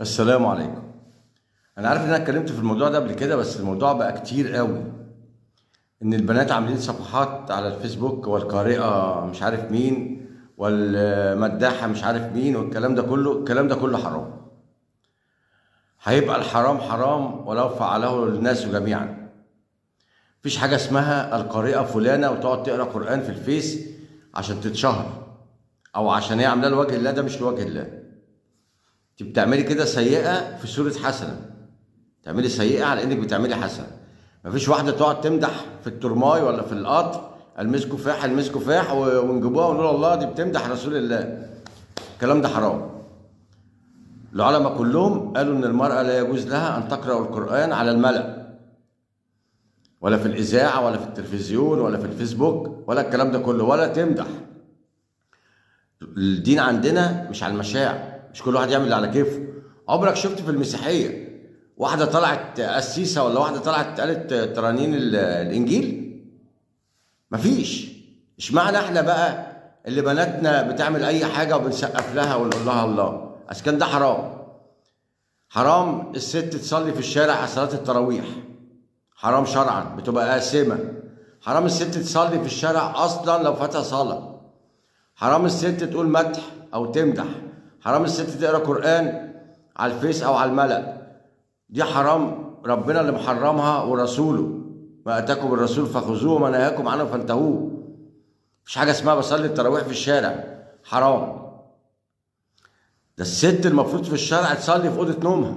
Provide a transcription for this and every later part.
السلام عليكم. انا عارف ان انا اتكلمت في الموضوع ده قبل كده، بس الموضوع بقى كتير قوي. ان البنات عاملين صفحات على الفيسبوك، والقارئة مش عارف مين، والمداحة مش عارف مين، والكلام ده كله، الكلام ده كله حرام. هيبقى الحرام حرام ولو فعله الناس جميعا. مفيش حاجة اسمها القارئة فلانة وتقعد تقرا قرآن في الفيس عشان تتشهر، او عشان هي عاملاه لوجه الله. ده مش لوجه الله. انت بتعملي كده سيئة في صورة حسنة، تعملي سيئة على انك بتعملي حسنة. مفيش واحدة تقعد تمدح في الترماي ولا في القطر المسكوا فاح المسكوا فاح ونجيبوها ونقول الله دي بتمدح رسول الله. الكلام ده حرام. العلماء كلهم قالوا ان المرأة لا يجوز لها ان تقرأ القرآن على الملأ، ولا في الإذاعة ولا في التلفزيون ولا في الفيسبوك ولا الكلام ده كله، ولا تمدح. الدين عندنا مش على المشاع، مش كل واحد يعمل اللي على كيفه. عمرك شفت في المسيحية واحدة طلعت قسيسة ولا واحدة طلعت قالت ترانين الإنجيل؟ مفيش. اشمعنى احنا بقى اللي بناتنا بتعمل أي حاجة وبنسقف لها ونقول لها الله؟ عشان كان ده حرام. حرام الست تصلي في الشارع على صلاة التراويح، حرام شرعا، بتبقى آثمة. حرام الست تصلي في الشارع أصلا لو فاتها صلاة. حرام الست تقول مدح أو تمدح. حرام الست تقرأ قرآن على الفيس أو على الملأ. دي حرام، ربنا اللي محرمها ورسوله. ما اتاكم الرسول فخذوه وما نهاكم عنه فانتهوه. مفيش حاجه اسمها بصلي التراويح في الشارع، حرام. ده الست المفروض في الشارع تصلي في اوضه نومها.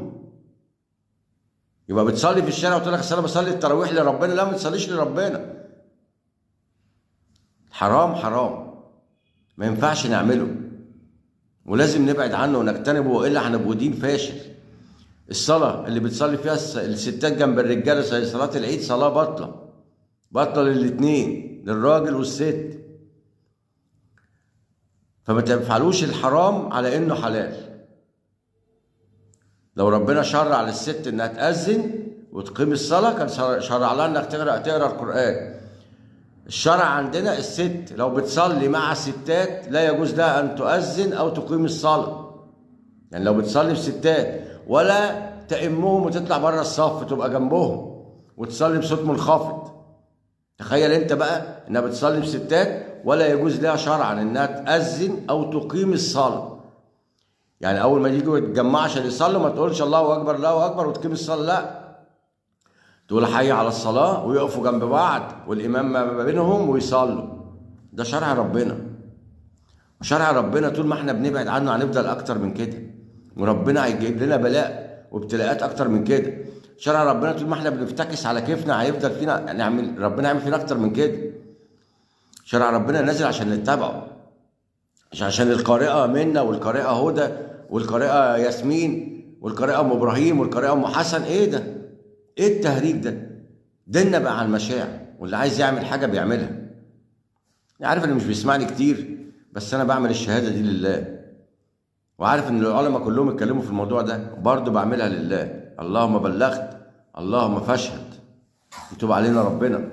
يبقى بتصلي في الشارع وتقول لك اصل انا بصلي التراويح لربنا. لا، ما تصليش لربنا. حرام حرام، ما ينفعش نعمله، ولازم نبعد عنه ونجتنبه، والا هنبقى دين فاشل. الصلاة اللي بتصلي فيها الستات جنب الرجالة زي صلاة العيد صلاة باطلة، باطلة للاتنين، للراجل والست. فما تفعلوش الحرام على انه حلال. لو ربنا شرع للست انها تأذن وتقيم الصلاة كان شرع لها انك تقرأ القرآن. الشرع عندنا الست لو بتصلي مع ستات لا يجوز لها ان تؤذن او تقيم الصلاة. يعني لو بتصلي بستات ولا تأمهم وتطلع بره الصف تبقى جنبهم وتصلي بصوت منخفض. تخيل انت بقى انها بتصلي بستات ولا يجوز لها شرعا انها تأذن او تقيم الصلاة. يعني اول ما يجوا يتجمعوا عشان يصلوا ما تقولش الله اكبر الله اكبر وتقيم الصلاة، لا، تقول حي على الصلاة ويقفوا جنب بعض والامام ما بينهم ويصلوا. ده شرع ربنا. وشرع ربنا طول ما احنا بنبعد عنه هنفضل اكتر من كده، وربنا هيجيب لنا بلاء وابتلاءات اكتر من كده. شرع ربنا طول ما احنا بنفتكس على كيفنا هيفضل فينا نعمل، ربنا يعمل فينا اكتر من كده. شرع ربنا نازل عشان نتبعه، مش عشان القارئة منا والقارئة هدى والقارئة ياسمين والقارئة ام ابراهيم والقارئة ام حسن. ايه ده؟ ايه التهريج ده؟ ديننا بقى على المشاعر، واللي عايز يعمل حاجة بيعملها. انا عارف انه مش بيسمعني كتير، بس انا بعمل الشهادة دي لله، وعارف ان العلماء كلهم اتكلموا في الموضوع ده، وبرضه بعملها لله. اللهم بلغت، اللهم فاشهد، يتوب علينا ربنا.